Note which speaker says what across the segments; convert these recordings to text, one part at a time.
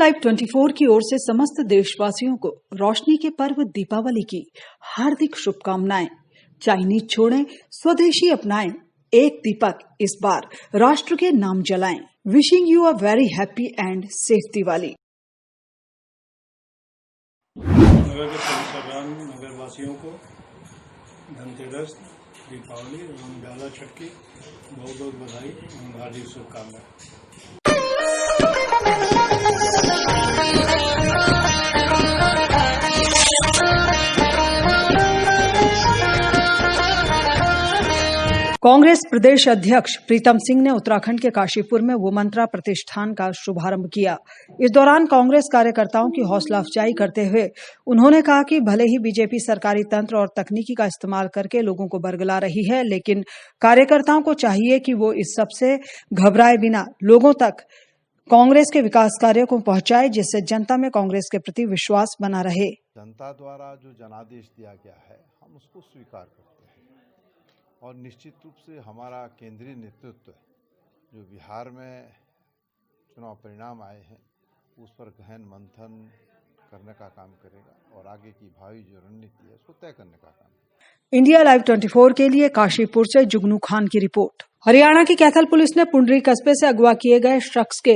Speaker 1: Live 24 की ओर से समस्त देशवासियों को रोशनी के पर्व दीपावली की हार्दिक शुभकामनाएं। चाइनीज छोड़ें, स्वदेशी अपनाएं, एक दीपक इस बार राष्ट्र के नाम जलाएं। Wishing you a very happy and safe Diwali.
Speaker 2: नगर के सभी सभ्रान नगरवासियों को धनतेरस, दीपावली एवं डाला छठ की बहुत बहुत बधाई एवं हार्दिक शुभकामनाएं।
Speaker 1: कांग्रेस प्रदेश अध्यक्ष प्रीतम सिंह ने उत्तराखंड के काशीपुर में वुमंत्रा प्रतिष्ठान का शुभारंभ किया। इस दौरान कांग्रेस कार्यकर्ताओं की हौसला अफजाई करते हुए उन्होंने कहा कि भले ही बीजेपी सरकारी तंत्र और तकनीकी का इस्तेमाल करके लोगों को बरगला रही है, लेकिन कार्यकर्ताओं को चाहिए कि वो इस सबसे घबराए बिना लोगों तक कांग्रेस के विकास कार्यों को पहुंचाए, जिससे जनता में कांग्रेस के प्रति विश्वास बना रहे।
Speaker 3: जनता द्वारा जो जनादेश दिया गया है, हम उसको स्वीकार करते हैं और निश्चित रूप से हमारा केंद्रीय नेतृत्व जो बिहार में चुनाव परिणाम आए हैं उस पर गहन मंथन करने का काम करेगा और आगे की भावी जो रणनीति है उसको तय करने का काम करेगा।
Speaker 1: इंडिया लाइव 24 के लिए काशीपुर से जुगनू खान की रिपोर्ट। हरियाणा की कैथल पुलिस ने पुंडरी कस्बे से अगवा किए गए शख्स के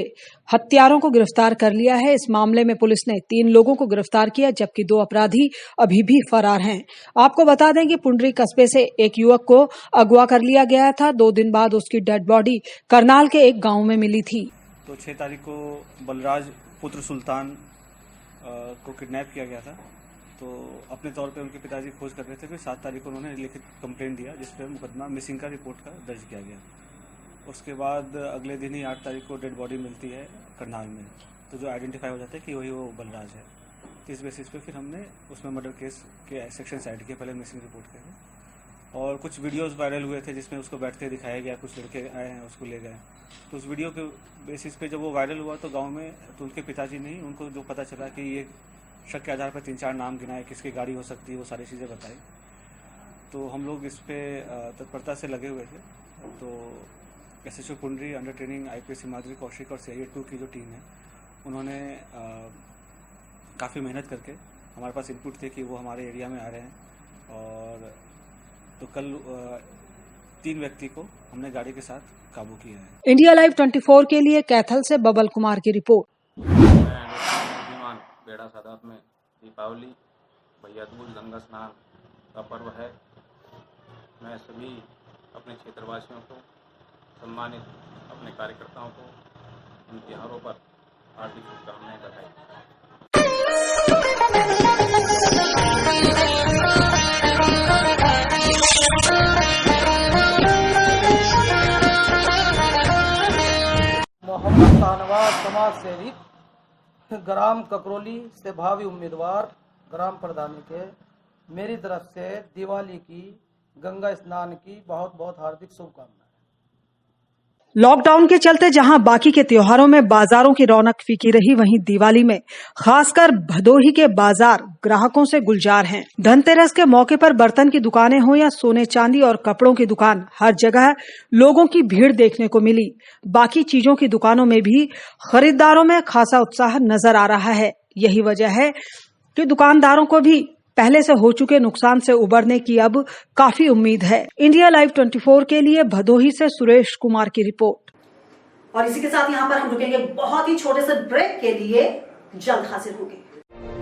Speaker 1: हत्यारों को गिरफ्तार कर लिया है। इस मामले में पुलिस ने 3 लोगों को गिरफ्तार किया, जबकि 2 अपराधी अभी भी फरार हैं। आपको बता दें कि पुंडरी कस्बे से एक युवक को अगवा कर लिया गया था। 2 दिन बाद उसकी डेड बॉडी करनाल के एक गांव में मिली थी।
Speaker 4: तो 6 तारीख को बलराज पुत्र सुल्तान को किडनैप किया गया था। तो अपने तौर पे उनके पिताजी खोज कर रहे थे। फिर 7 तारीख को उन्होंने लिखित कंप्लेंट दिया, जिस पर मुकदमा मिसिंग का रिपोर्ट का दर्ज किया गया। उसके बाद अगले दिन ही 8 तारीख को डेड बॉडी मिलती है करनाल में, तो जो आइडेंटिफाई हो जाता है कि वही वो बलराज है। इस बेसिस पे फिर हमने उसमें मर्डर केस के सेक्शन ऐड किए, पहले मिसिंग रिपोर्ट किया। और कुछ वीडियोस वायरल हुए थे जिसमें उसको बैठते दिखाया गया, कुछ लड़के आए हैं उसको ले गए। तो उस वीडियो के बेसिस पे जब वो वायरल हुआ तो गाँव में तो उनके पिताजी नहीं, उनको जो पता चला कि ये शक के आधार पर 3-4 नाम गिनाए, किसकी गाड़ी हो सकती है, वो सारी चीज़ें बताई। तो हम लोग इस पे तत्परता से लगे हुए थे। तो एसएचओ पुंडरी, अंडर ट्रेनिंग आईपीएस माधुरी कौशिक और सीआईए 2 की जो टीम है, उन्होंने काफ़ी मेहनत करके, हमारे पास इनपुट थे कि वो हमारे एरिया में आ रहे हैं। और तो कल 3 व्यक्ति को हमने गाड़ी के साथ काबू किया है।
Speaker 1: इंडिया लाइव 24 के लिए कैथल से बबल कुमार की रिपोर्ट।
Speaker 5: बेड़ा सादात में दीपावली, भैया दूज, गंगा स्नान का पर्व है। मैं सभी अपने क्षेत्रवासियों को, सम्मानित अपने कार्यकर्ताओं को उन त्योहारों पर हार्दिक शुभकामनाएं बधाई।
Speaker 6: मोहम्मद शाहनवाज समाज सेवी, ग्राम ककरोली से भावी उम्मीदवार ग्राम प्रधानी के, मेरी तरफ से दिवाली की, गंगा स्नान की बहुत बहुत हार्दिक शुभकामनाएं।
Speaker 1: लॉकडाउन के चलते जहां बाकी के त्योहारों में बाजारों की रौनक फीकी रही, वहीं दिवाली में खासकर भदोही के बाजार ग्राहकों से गुलजार हैं। धनतेरस के मौके पर बर्तन की दुकानें हो या सोने चांदी और कपड़ों की दुकान, हर जगह लोगों की भीड़ देखने को मिली। बाकी चीजों की दुकानों में भी खरीदारों में खासा उत्साह नजर आ रहा है। यही वजह है कि दुकानदारों को भी पहले से हो चुके नुकसान से उबरने की अब काफी उम्मीद है। इंडिया लाइव 24 के लिए भदोही से सुरेश कुमार की रिपोर्ट।
Speaker 7: और इसी के साथ यहाँ पर हम रुकेंगे बहुत ही छोटे से ब्रेक के लिए, जल्द हाजिर होंगे।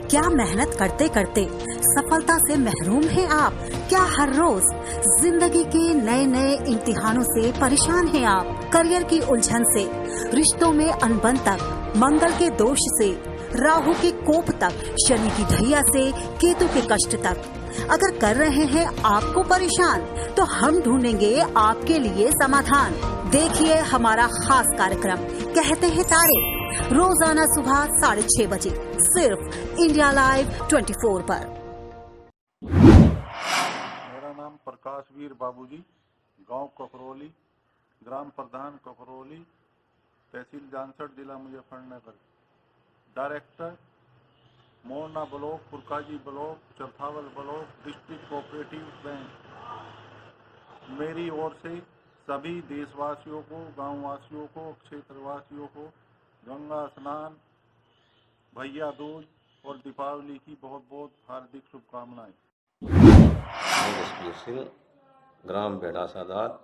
Speaker 8: क्या मेहनत करते करते सफलता से महरूम हैं आप? क्या हर रोज जिंदगी के नए नए इम्तिहानों से परेशान हैं आप? करियर की उलझन से, रिश्तों में अनबन तक, मंगल के दोष से, राहु के कोप तक, शनि की ढैया से केतु के कष्ट तक अगर कर रहे हैं आपको परेशान, तो हम ढूंढेंगे आपके लिए समाधान। देखिए हमारा खास कार्यक्रम कहते हैं तारे, रोजाना सुबह 6:30 बजे, सिर्फ इंडिया लाइव 24 पर।
Speaker 9: मेरा नाम प्रकाश वीर बाबूजी, गांव ककरोली, ग्राम प्रधान ककरोली, तहसील जानसठ, जिला Muzaffarnagar. Director Morna block, Purkazi block, Charthawal block, district cooperative bank. मेरी ओर से सभी देशवासियों को, गांववासियों को, क्षेत्रवासियों को गंगा स्नान भैया दूज और दीपावली की बहुत बहुत हार्दिक शुभकामनाएं।
Speaker 10: जसवीर सिंह, ग्राम बेड़ा सादात,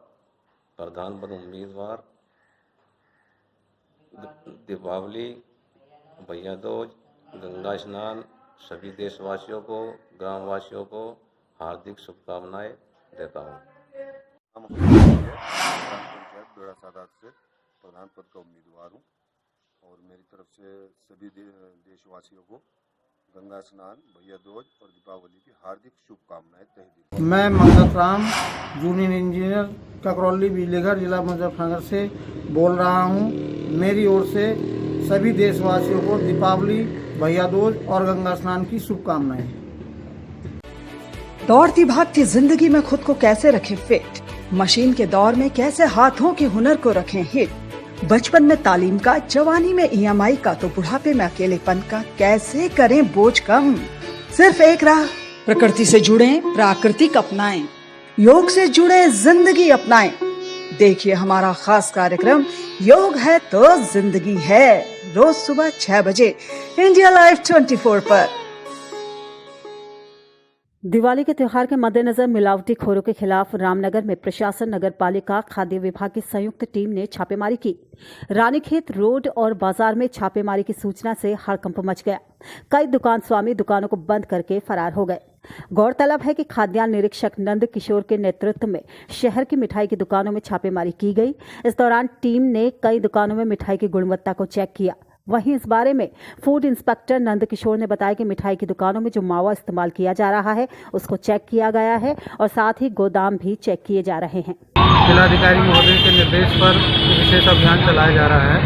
Speaker 10: प्रधान पद उम्मीदवार। दीपावली, भैया दूज, गंगा स्नान सभी देशवासियों को, ग्रामवासियों को हार्दिक शुभकामनाएं देता हूँ।
Speaker 11: ग्राम पंचायत बेड़ा सादात से प्रधान पद का उम्मीदवार हूँ और मेरी तरफ से सभी देशवासियों को गंगा स्नान, भैया दूज और दीपावली की हार्दिक शुभकामनाएं तहे दिल।
Speaker 6: मैं मंगत राम, जूनियर इंजीनियर, ककरौली बिजलीघर, जिला मुजफ्फरनगर से बोल रहा हूँ। मेरी ओर से सभी देशवासियों को दीपावली, भैया दूज और गंगा स्नान की शुभकामनाएं।
Speaker 1: दौड़ती भागती जिंदगी में खुद को कैसे रखें फिट, मशीन के दौर में कैसे हाथों के हुनर को रखें हिट, बचपन में तालीम का, जवानी में EMI का, तो बुढ़ापे में अकेलेपन का कैसे करें बोझ कम। सिर्फ एक राह, प्रकृति से जुड़ें, प्राकृतिक अपनाएं, योग से जुड़े जिंदगी अपनाएं। देखिए हमारा खास कार्यक्रम योग है तो जिंदगी है, रोज सुबह 6 बजे इंडिया लाइव 24 पर।
Speaker 8: दिवाली के त्योहार के मद्देनजर मिलावटी खोरों के खिलाफ रामनगर में प्रशासन, नगर पालिका, खाद्य विभाग की संयुक्त टीम ने छापेमारी की। रानीखेत रोड और बाजार में छापेमारी की सूचना से हड़कंप मच गया। कई दुकान स्वामी दुकानों को बंद करके फरार हो गए। गौरतलब है कि खाद्यान्न निरीक्षक नंद किशोर के नेतृत्व में शहर की मिठाई की दुकानों में छापेमारी की गई। इस दौरान टीम ने कई दुकानों में मिठाई की गुणवत्ता को चेक किया। वहीं इस बारे में फूड इंस्पेक्टर नंद किशोर ने बताया कि मिठाई की दुकानों में जो मावा इस्तेमाल किया जा रहा है उसको चेक किया गया है और साथ ही गोदाम भी चेक किए जा रहे हैं।
Speaker 6: जिलाधिकारी महोदय के निर्देश पर विशेष अभियान चलाया जा रहा है।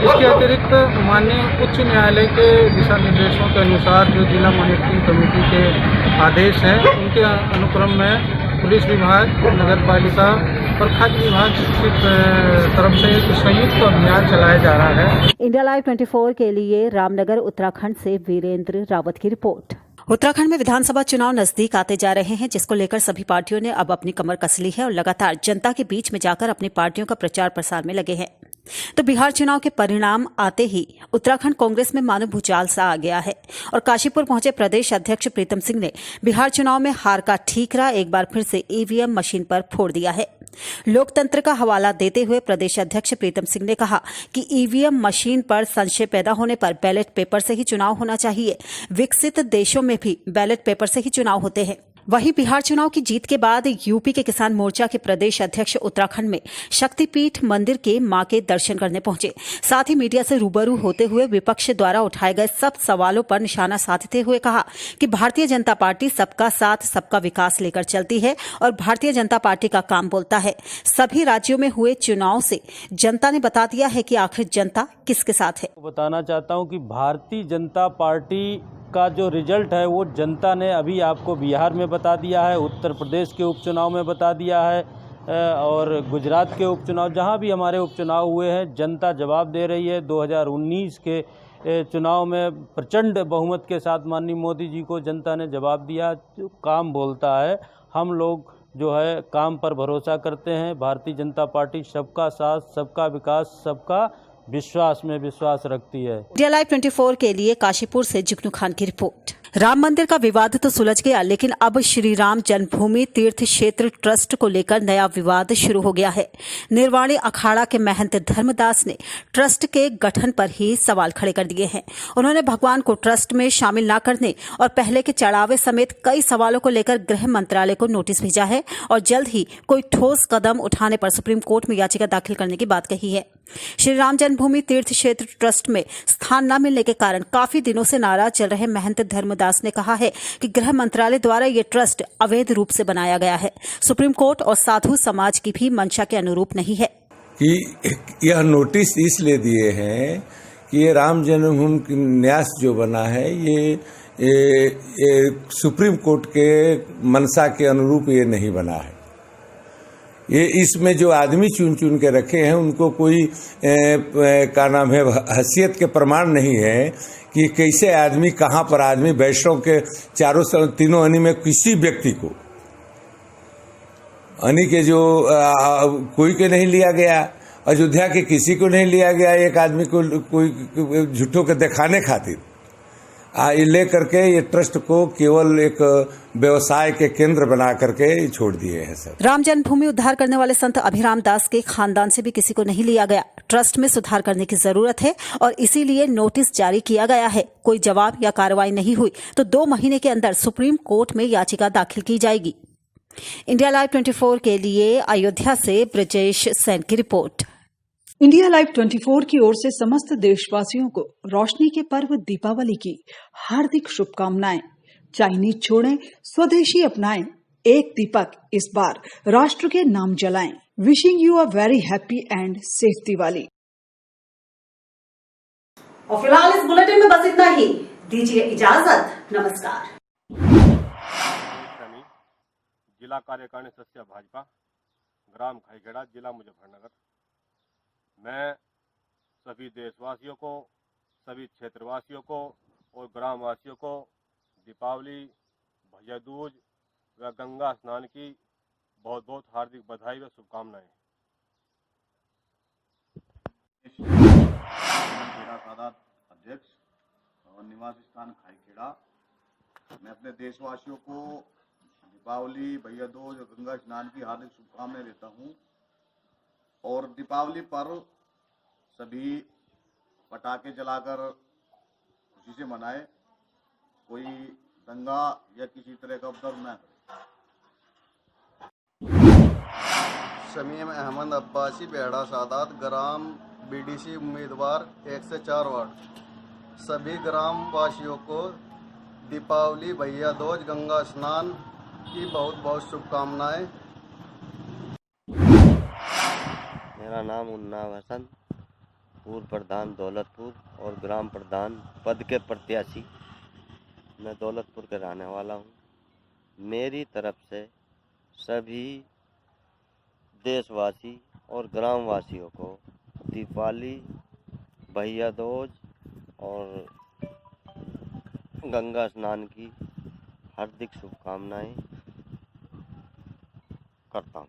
Speaker 6: इसके अतिरिक्त माननीय उच्च न्यायालय के दिशा निर्देशों के अनुसार जो जिला मॉनिटरिंग कमेटी के आदेश हैं उनके अनुक्रम में पुलिस विभाग, नगर पालिका और खाद्य विभाग की तरफ से एक संयुक्त अभियान चलाया जा रहा है।
Speaker 8: इंडिया लाइव 24 के लिए रामनगर उत्तराखंड से वीरेंद्र रावत की रिपोर्ट। उत्तराखंड में विधानसभा चुनाव नजदीक आते जा रहे हैं, जिसको लेकर सभी पार्टियों ने अब अपनी कमर कस ली है और लगातार जनता के बीच में जाकर अपनी पार्टियों का प्रचार प्रसार में लगे हैं। तो बिहार चुनाव के परिणाम आते ही उत्तराखंड कांग्रेस में मानो भूचाल सा आ गया है और काशीपुर पहुंचे प्रदेश अध्यक्ष प्रीतम सिंह ने बिहार चुनाव में हार का ठीकरा एक बार फिर से ईवीएम मशीन पर फोड़ दिया है। लोकतंत्र का हवाला देते हुए प्रदेश अध्यक्ष प्रीतम सिंह ने कहा कि ईवीएम मशीन पर संशय पैदा होने पर बैलेट पेपर से ही चुनाव होना चाहिए। विकसित देशों में भी बैलेट पेपर से ही चुनाव होते हैं। वहीं बिहार चुनाव की जीत के बाद यूपी के किसान मोर्चा के प्रदेश अध्यक्ष उत्तराखंड में शक्तिपीठ मंदिर के मां के दर्शन करने पहुंचे। साथ ही मीडिया से रूबरू होते हुए विपक्ष द्वारा उठाए गए सब सवालों पर निशाना साधते हुए कहा कि भारतीय जनता पार्टी सबका साथ सबका विकास लेकर चलती है और भारतीय जनता पार्टी का काम बोलता है। सभी राज्यों में हुए चुनाव से जनता ने बता दिया है कि आखिर जनता किसके साथ है।
Speaker 12: बताना चाहता हूं कि भारतीय जनता पार्टी का जो रिजल्ट है वो जनता ने अभी आपको बिहार में बता दिया है, उत्तर प्रदेश के उपचुनाव में बता दिया है और गुजरात के उपचुनाव, जहां भी हमारे उपचुनाव हुए हैं जनता जवाब दे रही है। 2019 के चुनाव में प्रचंड बहुमत के साथ माननीय मोदी जी को जनता ने जवाब दिया। जो काम बोलता है, हम लोग जो है काम पर भरोसा करते हैं। भारतीय जनता पार्टी सबका साथ, सबका विकास, सबका विश्वास में विश्वास रखती है।
Speaker 8: इंडिया लाइव 24 के लिए काशीपुर से जुगनू खान की रिपोर्ट। राम मंदिर का विवाद तो सुलझ गया, लेकिन अब श्री राम जन्मभूमि तीर्थ क्षेत्र ट्रस्ट को लेकर नया विवाद शुरू हो गया है। निर्वाणी अखाड़ा के महंत धर्मदास ने ट्रस्ट के गठन पर ही सवाल खड़े कर दिए हैं। उन्होंने भगवान को ट्रस्ट में शामिल न करने और पहले के चढ़ावे समेत कई सवालों को लेकर गृह मंत्रालय को नोटिस भेजा है और जल्द ही कोई ठोस कदम उठाने पर सुप्रीम कोर्ट में याचिका दाखिल करने की बात कही है। श्री राम जन्मभूमि तीर्थ क्षेत्र ट्रस्ट में स्थान न मिलने के कारण काफी दिनों से नाराज चल रहे महंत धर्मदास ने कहा है कि गृह मंत्रालय द्वारा ये ट्रस्ट अवैध रूप से बनाया गया है। सुप्रीम कोर्ट और साधु समाज की भी मंशा के अनुरूप नहीं है
Speaker 13: कि यह नोटिस इसलिए दिए हैं कि ये राम जन्मभूमि न्यास जो बना है ये सुप्रीम कोर्ट के मंशा के अनुरूप ये नहीं बना है। ये इसमें जो आदमी चुन चुन के रखे हैं उनको कोई का नाम है हैसियत के प्रमाण नहीं है कि कैसे आदमी, कहाँ पर आदमी, वैष्णव के तीनों अनी में किसी व्यक्ति को अनी के जो कोई के नहीं लिया गया, अयोध्या के किसी को नहीं लिया गया। एक आदमी को कोई झूठों के दिखाने खातिर ले करके ये ट्रस्ट को केवल एक व्यवसाय के केंद्र बना करके छोड़ दिए हैं सर।
Speaker 8: राम जन्मभूमि उद्धार करने वाले संत अभिराम दास के खानदान से भी किसी को नहीं लिया गया। ट्रस्ट में सुधार करने की जरूरत है और इसीलिए नोटिस जारी किया गया है। कोई जवाब या कार्रवाई नहीं हुई तो 2 महीने के अंदर सुप्रीम कोर्ट में याचिका दाखिल की जाएगी। इंडिया लाइव 24 के लिए अयोध्या से ब्रजेश सेन की रिपोर्ट।
Speaker 1: इंडिया लाइव 24 की ओर से समस्त देशवासियों को रोशनी के पर्व दीपावली की हार्दिक शुभकामनाएं। चाइनीज छोड़ें, स्वदेशी अपनाएं, एक दीपक इस बार राष्ट्र के नाम जलाएं। Wishing you a very happy and safe Diwali.
Speaker 7: और फिलहाल इस बुलेटिन में बस इतना ही। दीजिए इजाजत, नमस्कार।
Speaker 14: जिला कार्यकारिणी सदस्य भाजपा, ग्राम खाईखेड़ा, जिला मुजफ्फरनगर। मैं सभी देशवासियों को, सभी क्षेत्रवासियों को और ग्रामवासियों को दीपावली, भैया दूज व गंगा स्नान की बहुत बहुत हार्दिक बधाई व शुभकामनाएं।
Speaker 11: अध्यक्ष और निवास स्थान खाईखेड़ा। मैं अपने देशवासियों को दीपावली, भैया दूज और गंगा स्नान की हार्दिक शुभकामनाएं देता हूं। और दीपावली पर्व सभी पटाखे जलाकर खुशी से मनाए, कोई दंगा या किसी तरह का उपद्रव न करे।
Speaker 15: शमीम अहमद अब्बासी, बेहड़ा सादात, ग्राम बीडीसी उम्मीदवार 1 से 4 वार्ड। सभी ग्राम वासियों को दीपावली, भैया दूज, गंगा स्नान की बहुत बहुत शुभकामनाएं।
Speaker 16: मेरा नाम उन्नाव हसन, पूर्व प्रधान दौलतपुर और ग्राम प्रधान पद के प्रत्याशी। मैं दौलतपुर के रहने वाला हूँ। मेरी तरफ से सभी देशवासी और ग्रामवासियों को दीपावली, भैया दूज और गंगा स्नान की हार्दिक शुभकामनाएं करता हूँ।